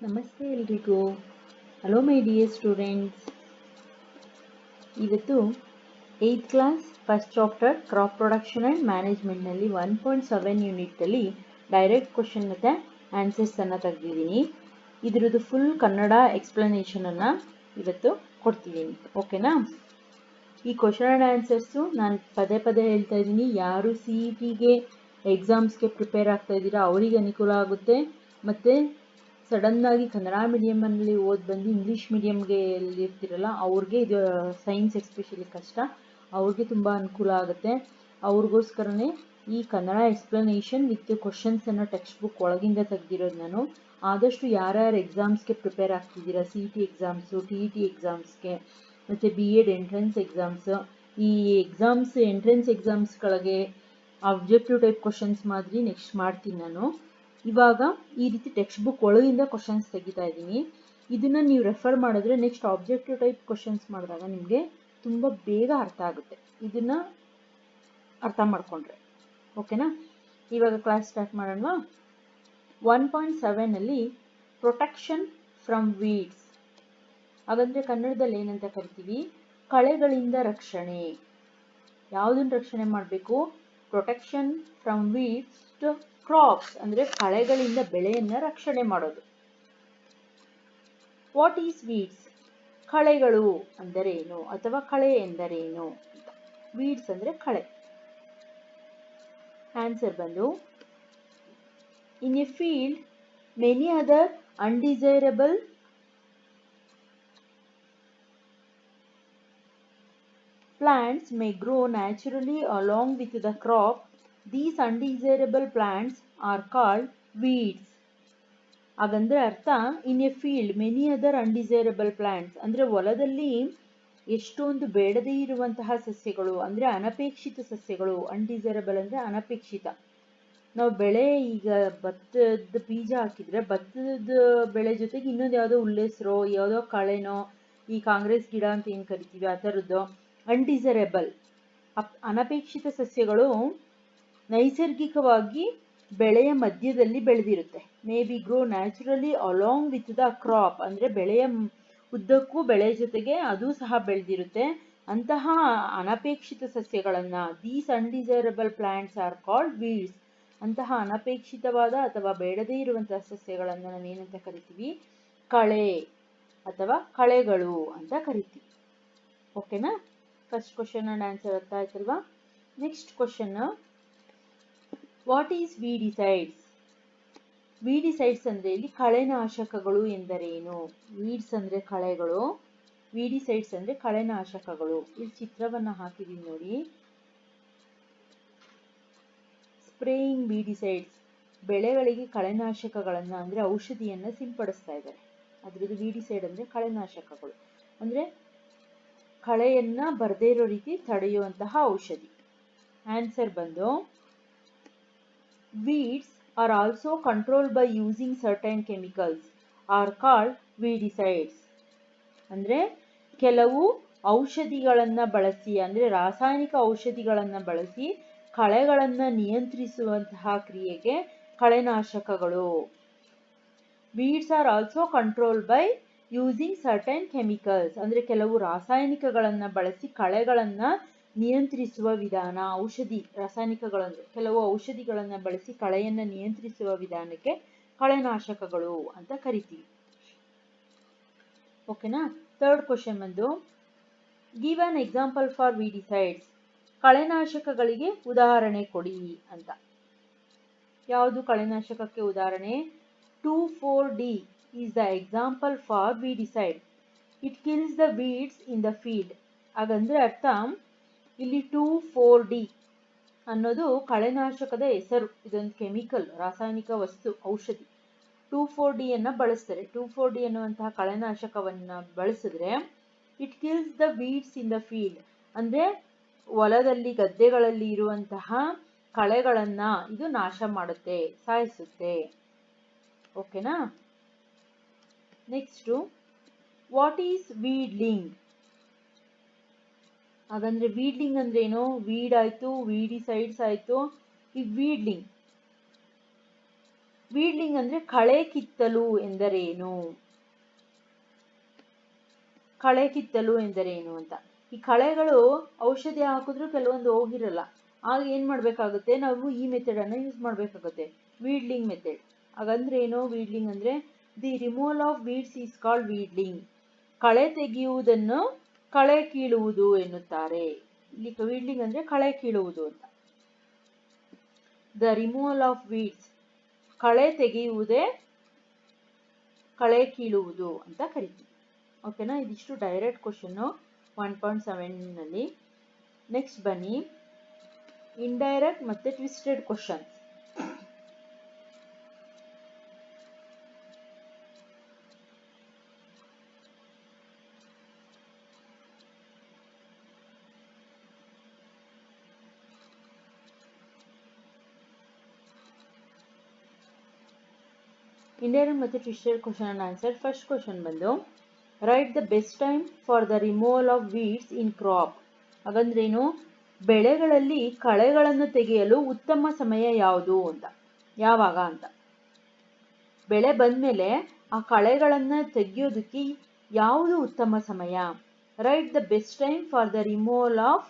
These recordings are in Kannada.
ನಮಸ್ತೆ ಎಲ್ರಿಗೂ. Hello my dear students. ಇವತ್ತು 8th class first chapter crop production and ಮ್ಯಾನೇಜ್ಮೆಂಟ್ನಲ್ಲಿ 1.7 ಯೂನಿಟಲ್ಲಿ ಡೈರೆಕ್ಟ್ ಕ್ವಶನ್ ಮತ್ತು ಆನ್ಸರ್ಸನ್ನು ತೆಗೆದಿದ್ದೀನಿ. ಇದರದ್ದು ಫುಲ್ ಕನ್ನಡ ಎಕ್ಸ್ಪ್ಲನೇಷನನ್ನು ಇವತ್ತು ಕೊಡ್ತಿದ್ದೀನಿ. ಓಕೆನಾ? ಈ ಕ್ವಶನ್ ಆ್ಯಂಡ್ ಆನ್ಸರ್ಸು ನಾನು ಪದೇ ಪದೇ ಹೇಳ್ತಾ ಇದ್ದೀನಿ. ಯಾರು CETಗೆ ಎಕ್ಸಾಮ್ಸ್ಗೆ ಪ್ರಿಪೇರ್ ಆಗ್ತಾ ಇದ್ದೀರಾ ಅವರಿಗೆ ಅನುಕೂಲ ಆಗುತ್ತೆ. ಮತ್ತು ಸಡನ್ನಾಗಿ ಕನ್ನಡ ಮೀಡಿಯಮಲ್ಲಿ ಓದಿ ಬಂದು ಇಂಗ್ಲೀಷ್ ಮೀಡಿಯಮ್ಗೆ ಇರ್ತಿರಲ್ಲ ಅವ್ರಿಗೆ ಇದು ಸೈನ್ಸ್ ಎಸ್ಪೆಷಲಿ ಕಷ್ಟ, ಅವ್ರಿಗೆ ತುಂಬ ಅನುಕೂಲ ಆಗುತ್ತೆ. ಅವ್ರಿಗೋಸ್ಕರನೇ ಈ ಕನ್ನಡ ಎಕ್ಸ್ಪ್ಲನೇಷನ್ ವಿತ್ ಕ್ವಶನ್ಸನ್ನು ಟೆಕ್ಸ್ಟ್ ಬುಕ್ ಒಳಗಿಂದ ತೆಗೆದಿರೋದು ನಾನು. ಆದಷ್ಟು ಯಾರ್ಯಾರು ಎಕ್ಸಾಮ್ಸ್ಗೆ ಪ್ರಿಪೇರ್ ಆಗ್ತಿದ್ದೀರಾ, CET ಎಕ್ಸಾಮ್ಸು, TET ಎಕ್ಸಾಮ್ಸ್ಗೆ ಮತ್ತು BEd ಎಂಟ್ರೆನ್ಸ್ ಎಕ್ಸಾಮ್ಸ್, ಈ ಎಕ್ಸಾಮ್ಸ್ ಎಂಟ್ರೆನ್ಸ್ ಎಕ್ಸಾಮ್ಸ್ಗಳಿಗೆ ಆಬ್ಜೆಕ್ಟಿವ್ ಟೈಪ್ ಕ್ವಶನ್ಸ್ ಮಾದರಿ ನೆಕ್ಸ್ಟ್ ಮಾಡ್ತೀನಿ ನಾನು. ಇವಾಗ ಈ ರೀತಿ ಟೆಕ್ಸ್ಟ್ ಬುಕ್ ಒಳಗಿಂದ ಕ್ವಶನ್ಸ್ ತೆಗಿತಾ ಇದ್ದೀನಿ. ಇದನ್ನು ನೀವು ರೆಫರ್ ಮಾಡಿದ್ರೆ ನೆಕ್ಸ್ಟ್ ಆಬ್ಜೆಕ್ಟಿವ್ ಟೈಪ್ ಕ್ವಶನ್ಸ್ ಮಾಡಿದಾಗ ನಿಮಗೆ ತುಂಬ ಬೇಗ ಅರ್ಥ ಆಗುತ್ತೆ, ಇದನ್ನು ಅರ್ಥ ಮಾಡಿಕೊಂಡ್ರೆ. ಓಕೆನಾ? ಇವಾಗ ಕ್ಲಾಸ್ ಸ್ಟಾರ್ಟ್ ಮಾಡೋಣ. 1.7 ಪ್ರೊಟೆಕ್ಷನ್ ಫ್ರಮ್ ವೀಡ್ಸ್, ಹಾಗಂದರೆ ಕನ್ನಡದಲ್ಲಿ ಏನಂತ ಕರಿತೀವಿ, ಕಳೆಗಳಿಂದ ರಕ್ಷಣೆ. ಯಾವುದನ್ನು ರಕ್ಷಣೆ ಮಾಡಬೇಕು? Protection from weeds to crops, ಅಂದರೆ ಕಳೆಗಳಿಂದ ಬೆಳೆಯನ್ನು ರಕ್ಷಣೆ ಮಾಡೋದು. What is weeds? ಕಳೆಗಳು ಅಂದರೇನು ಅಥವಾ ಕಳೆ ಎಂದರೇನು? ವೀಡ್ಸ್ ಅಂದರೆ ಕಳೆ. ಆನ್ಸರ್ ಬಂದು, in a field many other undesirable plants may grow naturally along with the crop. These undesirable plants are called weeds. ಹಾಗಂದ್ರೆ ಅರ್ಥ, in a field many other undesirable plants ಅಂದರೆ ಹೊಲದಲ್ಲಿ ಎಷ್ಟೊಂದು ಬೇಡದೇ ಇರುವಂತಹ ಸಸ್ಯಗಳು, ಅಂದರೆ ಅನಪೇಕ್ಷಿತ ಸಸ್ಯಗಳು. ಅನ್ಡಿಸೈರಬಲ್ ಅಂದರೆ ಅನಪೇಕ್ಷಿತ. ನಾವು ಬೆಳೆ, ಈಗ ಭತ್ತದ ಬೀಜ ಹಾಕಿದರೆ ಭತ್ತದ ಬೆಳೆ ಜೊತೆಗೆ ಇನ್ನೊಂದು ಯಾವುದೋ ಹುಲ್ಲೆಸ್ರೋ ಯಾವುದೋ ಕಳೆನೋ, ಈ ಕಾಂಗ್ರೆಸ್ ಗಿಡ ಅಂತ ಏನು ಕರಿತೀವಿ ಆ ಥರದ್ದು ಅನ್ಡಿಸೈರಬಲ್ ಅನಪೇಕ್ಷಿತ ಸಸ್ಯಗಳು ನೈಸರ್ಗಿಕವಾಗಿ ಬೆಳೆಯ ಮಧ್ಯದಲ್ಲಿ ಬೆಳೆದಿರುತ್ತೆ. May be grow naturally along with the crop, ಅಂದರೆ ಬೆಳೆಯ ಉದ್ದಕ್ಕೂ ಬೆಳೆ ಜೊತೆಗೆ ಅದು ಸಹ ಬೆಳೆದಿರುತ್ತೆ. ಅಂತಹ ಅನಪೇಕ್ಷಿತ ಸಸ್ಯಗಳನ್ನು, these undesirable plants are called weeds. ಅಂತಹ ಅನಪೇಕ್ಷಿತವಾದ ಅಥವಾ ಬೇಡದೇ ಇರುವಂತಹ ಸಸ್ಯಗಳನ್ನು ನಾವೇನಂತ ಕರಿತೀವಿ? ಕಳೆ ಅಥವಾ ಕಳೆಗಳು ಅಂತ ಕರಿತೀವಿ. ಓಕೆನಾ? ಫಸ್ಟ್ ಕ್ವಶನ್ ಆ್ಯಂಡ್ ಆನ್ಸರ್ ಅರ್ಥ ಆಯ್ತಲ್ವಾ? Next question, what is weedicides? Weedicides ಅಂದರೆ ಇಲ್ಲಿ ಕಳೆನಾಶಕಗಳು ಎಂದರೇನು? ವೀಡ್ಸ್ ಅಂದರೆ ಕಳೆಗಳು, ವೀಡಿಸೈಡ್ಸ್ ಅಂದರೆ ಕಳೆನಾಶಕಗಳು. ಇಲ್ಲಿ ಚಿತ್ರವನ್ನು ಹಾಕಿದ್ದೀನಿ ನೋಡಿ. ಸ್ಪ್ರೇಯಿಂಗ್ ವೀಡಿಸೈಡ್ಸ್, ಬೆಳೆಗಳಿಗೆ ಕಳೆನಾಶಕಗಳನ್ನು ಅಂದರೆ ಔಷಧಿಯನ್ನು ಸಿಂಪಡಿಸ್ತಾ ಇದ್ದಾರೆ. ಅದರದ್ದು ವೀಡಿಸೈಡ್ ಅಂದರೆ ಕಳೆನಾಶಕಗಳು, ಅಂದರೆ ಕಳೆಯನ್ನು ಬರದೇ ಇರೋ ರೀತಿ ತಡೆಯುವಂತಹ ಔಷಧಿ. ಆನ್ಸರ್ ಬಂದು, weeds are also controlled by using certain chemicals are called weedicides. ಅಂದರೆ ಕೆಲವು ಔಷಧಿಗಳನ್ನು ಬಳಸಿ, ಅಂದರೆ ರಾಸಾಯನಿಕ ಔಷಧಿಗಳನ್ನು ಬಳಸಿ ಕಳೆಗಳನ್ನು ನಿಯಂತ್ರಿಸುವಂತಹ ಕ್ರಿಯೆಗೆ ಕಳೆನಾಶಕಗಳು. Weeds are also controlled by using certain chemicals, ಅಂದರೆ ಕೆಲವು ರಾಸಾಯನಿಕಗಳನ್ನು ಬಳಸಿ ಕಳೆಗಳನ್ನು ನಿಯಂತ್ರಿಸುವ ವಿಧಾನ. ಔಷಧಿ, ರಾಸಾಯನಿಕಗಳನ್ನು, ಕೆಲವು ಔಷಧಿಗಳನ್ನು ಬಳಸಿ ಕಳೆಯನ್ನು ನಿಯಂತ್ರಿಸುವ ವಿಧಾನಕ್ಕೆ ಕಳೆನಾಶಕಗಳು ಅಂತ ಕರಿತೀವಿ. ಓಕೆನಾ? ಥರ್ಡ್ ಕ್ವಶನ್ ಬಂದು, ಗಿವ್ ಅನ್ ಎಕ್ಸಾಂಪಲ್ ಫಾರ್ ವೀಡಿಸೈಡ್ಸ್. ಕಳೆನಾಶಕಗಳಿಗೆ ಉದಾಹರಣೆ ಕೊಡಿ ಅಂತ. ಯಾವುದು ಕಳೆನಾಶಕಕ್ಕೆ ಉದಾಹರಣೆ? 2,4-D is the example for weedicide. It kills the weeds in the field. ಹಾಗಂದ್ರೆ ಅರ್ಥ, ಇಲ್ಲಿ 2,4-D ಅನ್ನೋದು ಕಳೆನಾಶಕದ ಹೆಸರು. ಇದೊಂದು ಕೆಮಿಕಲ್, ರಾಸಾಯನಿಕ ವಸ್ತು, ಔಷಧಿ. 2,4-D ಅನ್ನು ಬಳಸ್ತಾರೆ. 2,4-D ಅನ್ನುವಂತಹ ಕಳೆನಾಶಕವನ್ನು ಬಳಸಿದ್ರೆ it kills the weeds in the field, ಅಂದರೆ ಹೊಲದಲ್ಲಿ ಗದ್ದೆಗಳಲ್ಲಿ ಇರುವಂತಹ ಕಳೆಗಳನ್ನು ಇದು ನಾಶ ಮಾಡುತ್ತೆ, ಸಾಯಿಸುತ್ತೆ. ಓಕೆನಾ? Next, what is weeding? ಹಾಗಂದ್ರೆ ವೀಡ್ಲಿಂಗ್ ಅಂದ್ರೆ ಏನು? ವೀಡ್ ಆಯಿತು, ವೀಡಿಸೈಡ್ಸ್ ಆಯಿತು, ಈ ವೀಡ್ಲಿಂಗ್ ವೀಡ್ಲಿಂಗ್ ಅಂದ್ರೆ ಕಳೆ ಕಿತ್ತಲು ಎಂದರೇನು? ಕಳೆ ಕಿತ್ತಲು ಎಂದರೇನು ಅಂತ. ಈ ಕಳೆಗಳು ಔಷಧಿ ಹಾಕಿದ್ರು ಕೆಲವೊಂದು ಹೋಗಿರಲ್ಲ, ಆಗ ಏನ್ ಮಾಡ್ಬೇಕಾಗುತ್ತೆ, ನಾವು ಈ ಮೆಥಡ್ ಅನ್ನ ಯೂಸ್ ಮಾಡ್ಬೇಕಾಗುತ್ತೆ, ವೀಡ್ಲಿಂಗ್ ಮೆಥಡ್. ಹಾಗಂದ್ರೆ ಏನು ವೀಡ್ಲಿಂಗ್ ಅಂದ್ರೆ? The removal of weeds is called weeding. ಕಳೆ ತೆಗೆಯುವುದನ್ನು ಕಳೆ ಕೀಳುವುದು ಎನ್ನುತ್ತಾರೆ. ಇಲ್ಲಿ ವೀಡ್ಲಿಂಗ್ ಅಂದ್ರೆ ಕಳೆ ಕೀಳುವುದು ಅಂತ. ದ ರಿಮೂವಲ್ ಆಫ್ ವೀಡ್ಸ್, ಕಳೆ ತೆಗೆಯುವುದೇ ಕಳೆ ಕೀಳುವುದು ಅಂತ ಕರಿತೀವಿ. ಓಕೆನಾ? ಇದಿಷ್ಟು ಡೈರೆಕ್ಟ್ ಕ್ವಶನ್ 1.7 ನಲ್ಲಿ. ನೆಕ್ಸ್ಟ್ ಬನ್ನಿ ಇಂಡೈರೆಕ್ಟ್ ಮತ್ತೆ ಟ್ವಿಸ್ಟೆಡ್ ಕ್ವಶನ್. ಇಂಡೈರೆಕ್ಟ್ ಮತ್ತೆ twisted question and answer. First question ಬಂದು write the best time for the removal of weeds in crop. ಹಾಗಂದ್ರೇನು? ಬೆಳೆಗಳಲ್ಲಿ ಕಳೆಗಳನ್ನು ತೆಗೆಯಲು ಉತ್ತಮ ಸಮಯ ಯಾವುದು ಅಂತ. ಯಾವಾಗ ಅಂತ. ಬೆಳೆ ಬಂದ್ಮೇಲೆ ಆ ಕಳೆಗಳನ್ನ ತೆಗೆಯೋದಕ್ಕೆ ಯಾವುದು ಉತ್ತಮ ಸಮಯ? Write the best time for the removal of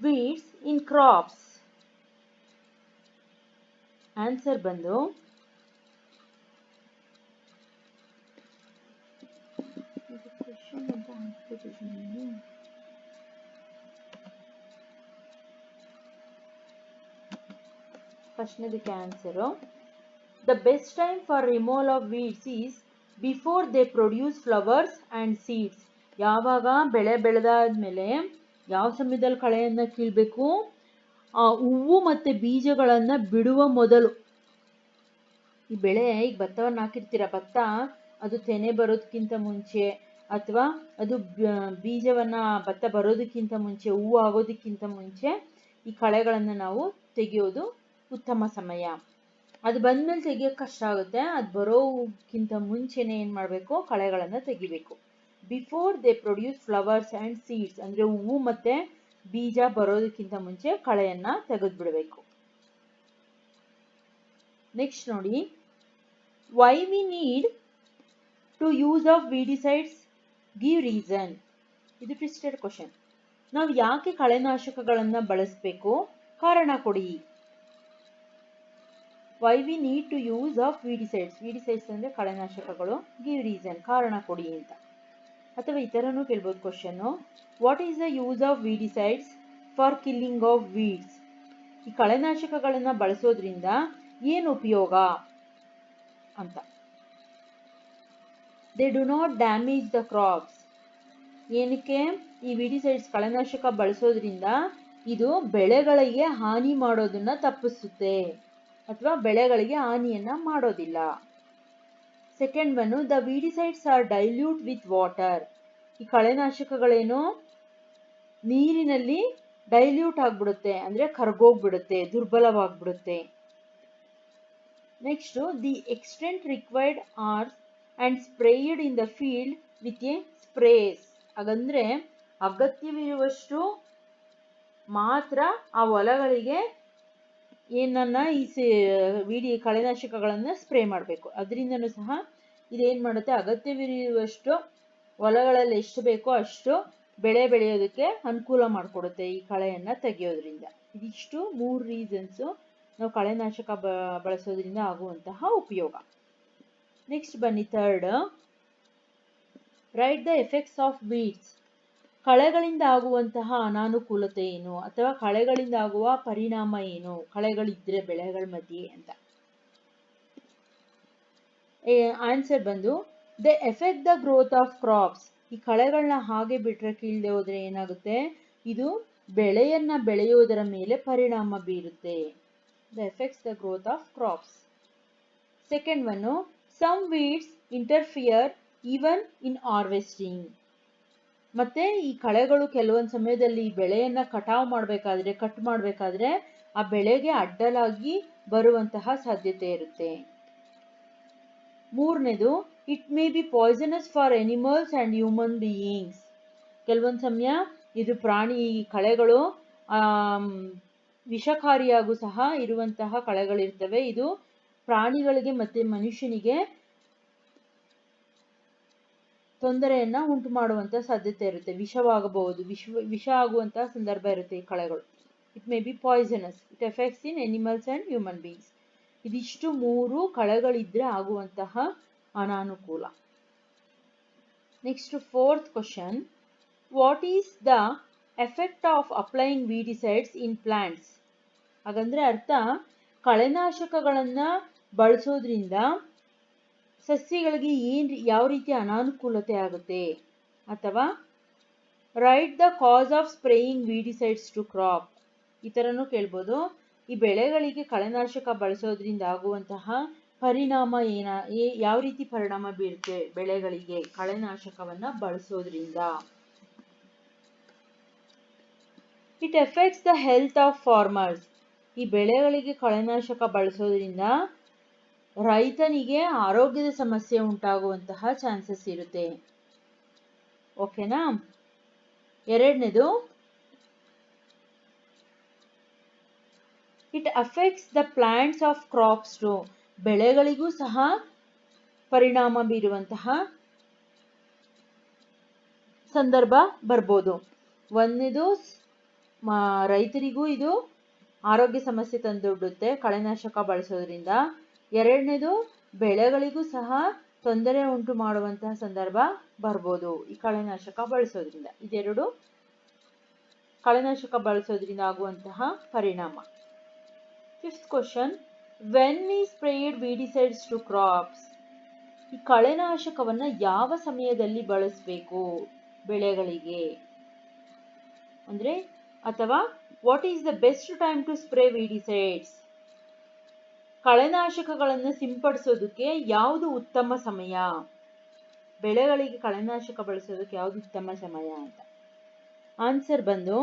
weeds in crops. Answer ಬಂದು ಫಸ್ಟ್ನೇದಕ್ಕೆ answer, the best time for removal of weeds is before they produce flowers and seeds. ಯಾವಾಗ ಬೆಳೆ ಬೆಳೆದಾದ್ಮೇಲೆ ಯಾವ ಸಮಯದಲ್ಲಿ ಕಳೆಯನ್ನ ಕೀಳ್ಬೇಕು? ಹೂವು ಮತ್ತೆ ಬೀಜಗಳನ್ನ ಬಿಡುವ ಮೊದಲು. ಈ ಬೆಳೆ, ಈಗ ಭತ್ತವನ್ನ ಹಾಕಿರ್ತೀರ, ಭತ್ತ ಅದು ತೆನೆ ಬರೋದಕ್ಕಿಂತ ಮುಂಚೆ ಅಥವಾ ಅದು ಬೀಜವನ್ನ ಭತ್ತ ಬರೋದಕ್ಕಿಂತ ಮುಂಚೆ, ಹೂವು ಆಗೋದಕ್ಕಿಂತ ಮುಂಚೆ ಈ ಕಳೆಗಳನ್ನ ನಾವು ತೆಗೆಯೋದು ಉತ್ತಮ ಸಮಯ. ಅದು ಬಂದ್ಮೇಲೆ ತೆಗಿಯೋಕೆ ಕಷ್ಟ ಆಗುತ್ತೆ, ಅದು ಬರೋಕ್ಕಿಂತ ಮುಂಚೆನೆ ಏನ್ ಮಾಡ್ಬೇಕು? ಕಳೆಗಳನ್ನ ತೆಗಿಬೇಕು. Before they produce flowers and seeds ಅಂದ್ರೆ ಹೂವು ಮತ್ತೆ ಬೀಜ ಬರೋದಕ್ಕಿಂತ ಮುಂಚೆ ಕಳೆಯನ್ನ ತೆಗೆದು ಬಿಡಬೇಕು. ನೆಕ್ಸ್ಟ್ ನೋಡಿ, why we need to use of weedicides, give reason. ಇದು ಟ್ವಿಸ್ಟೆಡ್ ಕ್ವಶನ್. ನಾವು ಯಾಕೆ ಕಳೆನಾಶಕಗಳನ್ನ ಬಳಸಬೇಕು? ಕಾರಣ ಕೊಡಿ. Why we need to use of weedicides. Weedicides ಅಂದ್ರೆ ಕಳೆನಾಶಕಗಳು. ಗಿವ್ ರೀಸನ್, ಕಾರಣ ಕೊಡಿ ಅಂತ. ಅಥವಾ ಈ ತರನೂ ಕೇಳ್ಬೋದು question, what is the use of weedicides for killing of weeds. ಈ ಕಳೆನಾಶಕಗಳನ್ನ ಬಳಸೋದ್ರಿಂದ ಏನು ಉಪಯೋಗ ಅಂತ. They do not damage the crops. ಏನಕ್ಕೆ? ಈ ವೀಡಿಸೈಡ್ಸ್ ಕಳೆನಾಶಕ ಬಳಸೋದ್ರಿಂದ ಇದು ಬೆಳೆಗಳಿಗೆ ಹಾನಿ ಮಾಡೋದನ್ನ ತಪ್ಪಿಸುತ್ತೆ, ಅಥವಾ ಬೆಳೆಗಳಿಗೆ ಹಾನಿಯನ್ನ ಮಾಡೋದಿಲ್ಲ. Second one, the weedicides are dilute with water. ಈ ಕಳೆನಾಶಕಗಳೇನು ನೀರಿನಲ್ಲಿ ಡೈಲ್ಯೂಟ್ ಆಗ್ಬಿಡುತ್ತೆ, ಅಂದ್ರೆ ಕರ್ಗೋಗ್ಬಿಡುತ್ತೆ, ದುರ್ಬಲವಾಗ್ಬಿಡುತ್ತೆ. Next, the extent required are and sprayed in the field with a sprays. ಹಾಗಂದ್ರೆ ಅಗತ್ಯವಿರುವಷ್ಟು ಮಾತ್ರ ಆ ಹೊಲಗಳಿಗೆ ಏನನ್ನ ಈ ಕಳೆನಾಶಕಗಳನ್ನ ಸ್ಪ್ರೇ ಮಾಡಬೇಕು. ಅದರಿಂದನೂ ಸಹ ಇದೇನ್ ಮಾಡುತ್ತೆ, ಅಗತ್ಯವಿರುವಷ್ಟು ಹೊಲಗಳಲ್ಲಿ ಎಷ್ಟು ಬೇಕೋ ಅಷ್ಟು ಬೆಳೆ ಬೆಳೆಯೋದಕ್ಕೆ ಅನುಕೂಲ ಮಾಡಿಕೊಡುತ್ತೆ ಈ ಕಳೆಯನ್ನ ತೆಗೆಯೋದ್ರಿಂದ. ಇದಿಷ್ಟು 3 ರೀಸನ್ಸ್ ನಾವು ಕಳೆನಾಶಕ ಬಳಸೋದ್ರಿಂದ ಆಗುವಂತಹ ಉಪಯೋಗ. ನೆಕ್ಸ್ಟ್ ಬನ್ನಿ third, write the effects of weeds. ಕಳೆಗಳಿಂದ ಆಗುವಂತಹ ಅನಾನುಕೂಲತೆ ಏನು, ಅಥವಾ ಕಳೆಗಳಿಂದ ಆಗುವ ಪರಿಣಾಮ ಏನು, ಕಳೆಗಳಿದ್ರೆ ಬೆಳೆಗಳ ಮಧ್ಯೆ ಅಂತ. ಆನ್ಸರ್ ಬಂದು they effect the growth of crops. ಈ ಕಳೆಗಳನ್ನ ಹಾಗೆ ಬಿಟ್ರೆ, ಕೀಳದೆ ಹೋದ್ರೆ ಏನಾಗುತ್ತೆ, ಇದು ಬೆಳೆಯನ್ನ ಬೆಳೆಯೋದರ ಮೇಲೆ ಪರಿಣಾಮ ಬೀರುತ್ತೆ. The effects the growth of crops. Second one, some weeds interfere even in harvesting. ಮತ್ತೆ ಈ ಕಳೆಗಳು ಕೆಲವೊಂದು ಸಮಯದಲ್ಲಿ ಬೆಳೆಯನ್ನ ಕಟ್ ಮಾಡಬೇಕಾದ್ರೆ ಆ ಬೆಳೆಗೆ ಅಡ್ಡಲಾಗಿ ಬರುವಂತಹ ಸಾಧ್ಯತೆ ಇರುತ್ತೆ. ಮೂರನೇದು, it may be poisonous for animals and human beings. ಕೆಲವೊಂದು ಸಮಯ ಇದು ಕಳೆಗಳು ವಿಷಕಾರಿಯಾಗೂ ಸಹ ಇರುವಂತಹ ಕಳೆಗಳಿರ್ತವೆ. ಇದು ಪ್ರಾಣಿಗಳಿಗೆ ಮತ್ತೆ ಮನುಷ್ಯನಿಗೆ ತೊಂದರೆಯನ್ನ ಉಂಟು ಮಾಡುವಂತ ಸಾಧ್ಯತೆ ಇರುತ್ತೆ. ವಿಷವಾಗಬಹುದು, ವಿಷ ಆಗುವಂತಹ ಸಂದರ್ಭ ಇರುತ್ತೆ ಈ ಕಳೆಗಳು. It may be poisonous. It effects in animals and human beings. ಇದಿಷ್ಟು 3 ಕಳೆಗಳಿದ್ರೆ ಆಗುವಂತಹ ಅನಾನುಕೂಲ. Next 4th question. What is the effect of applying weedicides in plants? ಹಾಗಂದ್ರೆ ಅರ್ಥ, ಕಳೆನಾಶಕಗಳನ್ನ ಬಳಸೋದ್ರಿಂದ ಸಸ್ಯಗಳಿಗೆ ಯಾವ ರೀತಿ ಅನಾನುಕೂಲತೆ ಆಗುತ್ತೆ, ಅಥವಾ write the cause of spraying weedicides to crop. ಈ ಥರನೂ ಕೇಳ್ಬೋದು. ಈ ಬೆಳೆಗಳಿಗೆ ಕಳೆನಾಶಕ ಬಳಸೋದ್ರಿಂದ ಆಗುವಂತಹ ಪರಿಣಾಮ ಯಾವ ರೀತಿ ಪರಿಣಾಮ ಬೀರುತ್ತೆ ಬೆಳೆಗಳಿಗೆ ಕಳೆನಾಶಕವನ್ನ ಬಳಸೋದ್ರಿಂದ. It effects the health of farmers. ಈ ಬೆಳೆಗಳಿಗೆ ಕಳೆನಾಶಕ ಬಳಸೋದ್ರಿಂದ ರೈತನಿಗೆ ಆರೋಗ್ಯದ ಸಮಸ್ಯೆ ಉಂಟಾಗುವಂತಹ ಚಾನ್ಸಸ್ ಇರುತ್ತೆ. ಓಕೆನಾ? ಎರಡನೇದು, it affects the plants of crops too. ಬೆಳೆಗಳಿಗೂ ಸಹ ಪರಿಣಾಮ ಬೀರುವಂತಹ ಸಂದರ್ಭ ಬರ್ಬೋದು. ಒಂದನೇದು, ರೈತರಿಗೂ ಇದು ಆರೋಗ್ಯ ಸಮಸ್ಯೆ ತಂದೊಡ್ಡುತ್ತೆ ಕಳೆನಾಶಕ ಬಳಸೋದ್ರಿಂದ. ಎರಡನೇದು, ಬೆಳೆಗಳಿಗೂ ಸಹ ತೊಂದರೆ ಉಂಟು ಮಾಡುವಂತಹ ಸಂದರ್ಭ ಬರ್ಬೋದು ಈ ಕಳೆನಾಶಕ ಬಳಸೋದ್ರಿಂದ. ಇದೆರಡು ಕಳೆನಾಶಕ ಬಳಸೋದ್ರಿಂದ ಆಗುವಂತಹ ಪರಿಣಾಮ. 5th question. When we sprayed weedicides to crops. ಈ ಕಳೆನಾಶಕವನ್ನ ಯಾವ ಸಮಯದಲ್ಲಿ ಬಳಸಬೇಕು ಬೆಳೆಗಳಿಗೆ ಅಂದ್ರೆ, ಅಥವಾ what is the best time to spray weedicides? ಕಳೆನಾಶಕಗಳನ್ನು ಸಿಂಪಡಿಸೋದಕ್ಕೆ ಯಾವುದು ಉತ್ತಮ ಸಮಯ? ಬೆಳೆಗಳಿಗೆ ಕಳೆನಾಶಕ ಬಳಸೋದಕ್ಕೆ ಯಾವುದು ಉತ್ತಮ ಸಮಯ ಅಂತ. ಆನ್ಸರ್ ಬಂದು,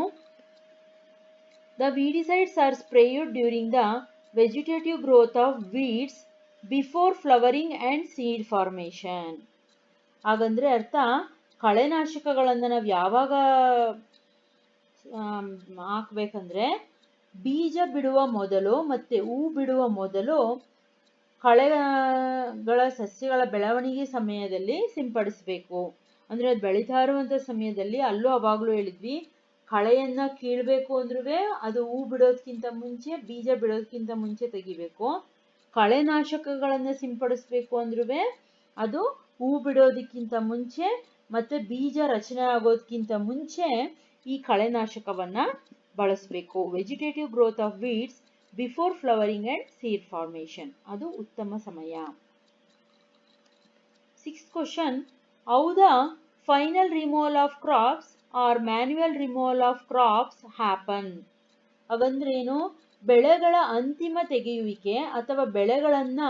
the weedicides are sprayed during the vegetative growth of weeds before flowering and seed formation. ಹಾಗಂದ್ರೆ ಅರ್ಥ, ಕಳೆನಾಶಕಗಳನ್ನ ನಾವು ಯಾವಾಗ ಹಾಕ್ಬೇಕಂದ್ರೆ, ಬೀಜ ಬಿಡುವ ಮೊದಲು ಮತ್ತೆ ಹೂ ಬಿಡುವ ಮೊದಲು ಕಳೆಗಳ ಸಸ್ಯಗಳ ಬೆಳವಣಿಗೆ ಸಮಯದಲ್ಲಿ ಸಿಂಪಡಿಸಬೇಕು. ಅಂದ್ರೆ ಅದು ಬೆಳೀತಾ ಇರುವಂತ ಸಮಯದಲ್ಲಿ, ಅಲ್ಲೂ ಅವಾಗ್ಲೂ ಹೇಳಿದ್ವಿ, ಕಳೆಯನ್ನ ಕೀಳ್ಬೇಕು ಅಂದ್ರೂ ಅದು ಹೂ ಬಿಡೋದಕ್ಕಿಂತ ಮುಂಚೆ, ಬೀಜ ಬಿಡೋದಕ್ಕಿಂತ ಮುಂಚೆ ತೆಗಿಬೇಕು. ಕಳೆನಾಶಕಗಳನ್ನ ಸಿಂಪಡಿಸ್ಬೇಕು ಅಂದ್ರೂ ಅದು ಹೂ ಬಿಡೋದಕ್ಕಿಂತ ಮುಂಚೆ ಮತ್ತೆ ಬೀಜ ರಚನೆ ಆಗೋದಕ್ಕಿಂತ ಮುಂಚೆ ಈ ಕಳೆನಾಶಕವನ್ನ ಬಳಸಬೇಕು. Vegetative growth of weeds before flowering and seed formation, ಅದು ಉತ್ತಮ ಸಮಯ. 6th question. How the final removal of crops are manual removal of crops happen? ಹಾಗಂದ್ರೇನು? ಬೆಳೆಗಳ ಅಂತಿಮ ತೆಗೆಯುವಿಕೆ ಅಥವಾ ಬೆಳೆಗಳನ್ನ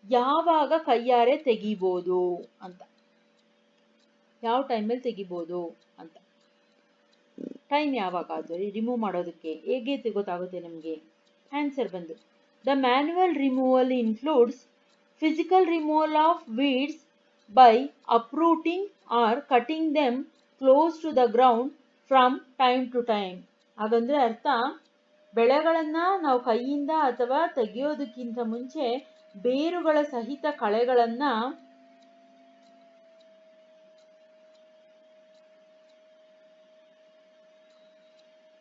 ಯಾವಾಗ ಕೈಯಾರೆ ತೆಗಿಬೋದು ಅಂತ, ಯಾವ ಟೈಮಲ್ಲಿ ತೆಗಿಬೋದು ಅಂತ. ಟೈಮ್ ಯಾವಾಗ ಅದು ರಿಮೂವ್ ಮಾಡೋದಕ್ಕೆ ಹೇಗೆ ಗೊತ್ತಾಗುತ್ತೆ ನಮಗೆ? ಆನ್ಸರ್ ಬಂದು, the manual removal includes physical removal of weeds by uprooting or cutting them close to the ground from time to time. ಹಾಗಂದ್ರೆ ಅರ್ಥ, ಬೆಳೆಗಳನ್ನ ನಾವು ಕೈಯಿಂದ ಅಥವಾ ತೆಗೆಯೋದಕ್ಕಿಂತ ಮುಂಚೆ ಬೇರುಗಳ ಸಹಿತ ಕಳೆಗಳನ್ನ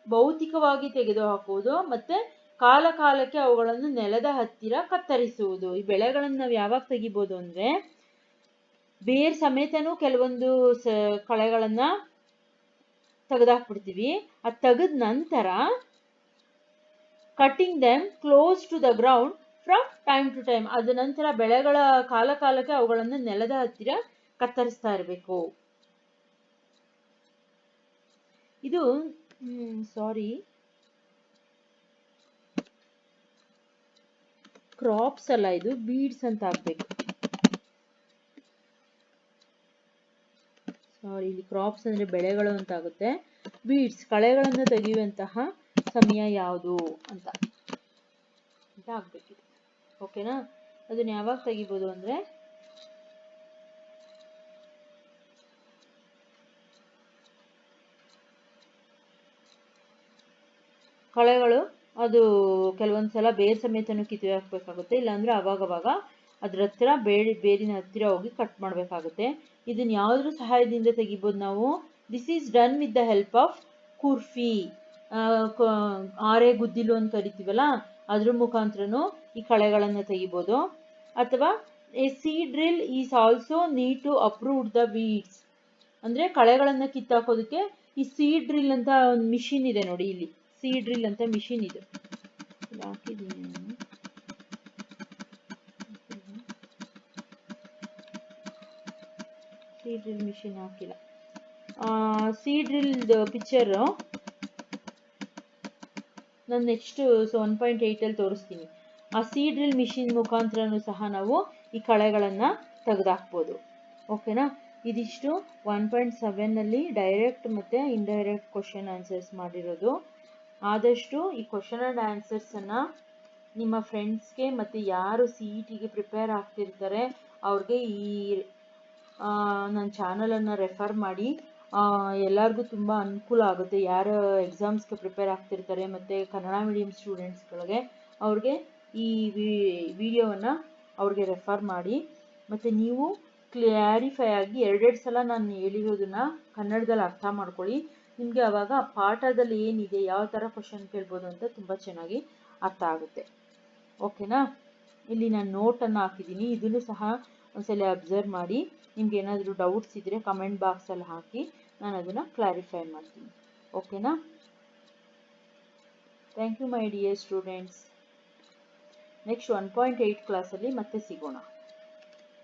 ಭೌತಿಕವಾಗಿ ತೆಗೆದುಹಾಕುವುದು ಮತ್ತೆ ಕಾಲ ಕಾಲಕ್ಕೆ ಅವುಗಳನ್ನು ನೆಲದ ಹತ್ತಿರ ಕತ್ತರಿಸುವುದು. ಈ ಬೆಳೆಗಳನ್ನು ನಾವು ಯಾವಾಗ ತೆಗಿಬೋದು ಅಂದ್ರೆ, ಬೇರ್ ಸಮೇತನೂ ಕೆಲವೊಂದು ಕಳೆಗಳನ್ನ ತೆಗೆದಾಕ್ಬಿಡ್ತೀವಿ. ಅದು ತೆಗೆದ ನಂತರ cutting them close to the ground from time to time, ಅದ ನಂತರ ಬೆಳೆಗಳ ಕಾಲ ಕಾಲಕ್ಕೆ ಅವುಗಳನ್ನು ನೆಲದ ಹತ್ತಿರ ಕತ್ತರಿಸ್ತಾ ಇರಬೇಕು. ಇದು ಕ್ರಾಪ್ಸ್ ಅಲ್ಲ, ಇದು ಬೀಡ್ಸ್ ಅಂತ ಆಗ್ಬೇಕು. ಇಲ್ಲಿ ಕ್ರಾಪ್ಸ್ ಅಂದ್ರೆ ಬೆಳೆಗಳು ಅಂತ ಆಗುತ್ತೆ. ಬೀಡ್ಸ್ ಕಳೆಗಳನ್ನು ತೆಗೆಯುವಂತಹ ಸಮಯ ಯಾವುದು ಅಂತ ಆಗ್ಬೇಕಿದೆ. ಓಕೆನಾ? ಅದನ್ನ ಯಾವಾಗ ತೆಗಿಬೋದು ಅಂದ್ರೆ, ಕಳೆಗಳು ಅದು ಕೆಲವೊಂದು ಸಲ ಬೇರ್ ಸಮೇತನೂ ಕಿತ್ತು ಹಾಕಬೇಕಾಗುತ್ತೆ, ಇಲ್ಲಾಂದರೆ ಅವಾಗವಾಗ ಅದ್ರ ಹತ್ರ ಬೇರಿನ ಹತ್ತಿರ ಹೋಗಿ ಕಟ್ ಮಾಡಬೇಕಾಗುತ್ತೆ. ಇದನ್ನು ಯಾವುದ್ರ ಸಹಾಯದಿಂದ ತೆಗಿಬೋದು ನಾವು? This is done with the help of khurpi, ಆರೆ ಗುದ್ದಿಲು ಅಂತ ಕರಿತೀವಲ್ಲ, ಅದ್ರ ಮುಖಾಂತರನೂ ಈ ಕಳೆಗಳನ್ನು ತೆಗಿಬೋದು. ಅಥವಾ a seed drill is also need to approve the weeds, ಅಂದರೆ ಕಳೆಗಳನ್ನು ಕಿತ್ತಾಕೋದಕ್ಕೆ ಈ ಸೀಡ್ ಡ್ರಿಲ್ ಅಂತ ಒಂದು ಮಿಷಿನ್ ಇದೆ ನೋಡಿ, ಇಲ್ಲಿ ಸೀಡ್ ಡ್ರಿಲ್ ಅಂತ ಮಿಷಿನ್ ಇದೆ, ಹಾಕಿದ್ದೀನಿ ನಾನು. ಸೀಡ್ ಡ್ರಿಲ್ ಮಿಷಿನ್ ಹಾಕಿಲ್ಲ. ಸೀಡ್ ಡ್ರಿಲ್ ಪಿಕ್ಚರು ನಾನು ನೆಕ್ಸ್ಟ್ 1.8 ತೋರಿಸ್ತೀನಿ. ಆ ಸೀಡ್ ಡ್ರಿಲ್ ಮಿಷಿನ್ ಮುಖಾಂತರನೂ ಸಹ ನಾವು ಈ ಕಳೆಗಳನ್ನು ತೆಗೆದಾಕ್ಬೋದು. ಓಕೆನಾ? ಇದಿಷ್ಟು 1.7 ಡೈರೆಕ್ಟ್ ಮತ್ತು ಇಂಡೈರೆಕ್ಟ್ ಕ್ವಶನ್ ಆನ್ಸರ್ಸ್ ಮಾಡಿರೋದು. ಆದಷ್ಟು ಈ ಕ್ವಶನ್ ಆ್ಯಂಡ್ ಆನ್ಸರ್ಸನ್ನು ನಿಮ್ಮ ಫ್ರೆಂಡ್ಸ್ಗೆ ಮತ್ತು ಯಾರು CETಗೆ ಪ್ರಿಪೇರ್ ಆಗ್ತಿರ್ತಾರೆ ಅವ್ರಿಗೆ ಈ ನನ್ನ ಚಾನಲನ್ನು ರೆಫರ್ ಮಾಡಿ. ಎಲ್ಲರಿಗೂ ತುಂಬ ಅನುಕೂಲ ಆಗುತ್ತೆ. ಯಾರು ಎಕ್ಸಾಮ್ಸ್ಗೆ ಪ್ರಿಪೇರ್ ಆಗ್ತಿರ್ತಾರೆ ಮತ್ತು ಕನ್ನಡ ಮೀಡಿಯಮ್ ಸ್ಟೂಡೆಂಟ್ಸ್ಗಳಿಗೆ ಅವ್ರಿಗೆ ಈ ವಿಡಿಯೋವನ್ನು ಅವ್ರಿಗೆ ರೆಫರ್ ಮಾಡಿ. ಮತ್ತು ನೀವು ಕ್ಲಾರಿಫೈ ಆಗಿ 2 ಸಲ ನಾನು ಹೇಳಿರೋದನ್ನು ಕನ್ನಡದಲ್ಲಿ ಅರ್ಥ ಮಾಡ್ಕೊಳ್ಳಿ. ನಿಮಗೆ ಆವಾಗ ಪಾಠದಲ್ಲಿ ಏನಿದೆ, ಯಾವ ಥರ ಕ್ವಶನ್ ಕೇಳ್ಬೋದು ಅಂತ ತುಂಬ ಚೆನ್ನಾಗಿ ಅರ್ಥ ಆಗುತ್ತೆ. ಓಕೆನಾ? ಇಲ್ಲಿ ನಾನು ನೋಟನ್ನು ಹಾಕಿದ್ದೀನಿ, ಇದನ್ನು ಸಹ ಒಂದ್ಸಲ ಅಬ್ಸರ್ವ್ ಮಾಡಿ. ನಿಮ್ಗೆ ಏನಾದರೂ ಡೌಟ್ಸ್ ಇದ್ದರೆ ಕಮೆಂಟ್ ಬಾಕ್ಸಲ್ಲಿ ಹಾಕಿ, ನಾನು ಅದನ್ನು ಕ್ಲಾರಿಫೈ ಮಾಡ್ತೀನಿ. ಓಕೆನಾ? Thank you my dear students. Next 1.8 ಕ್ಲಾಸಲ್ಲಿ ಮತ್ತೆ ಸಿಗೋಣ.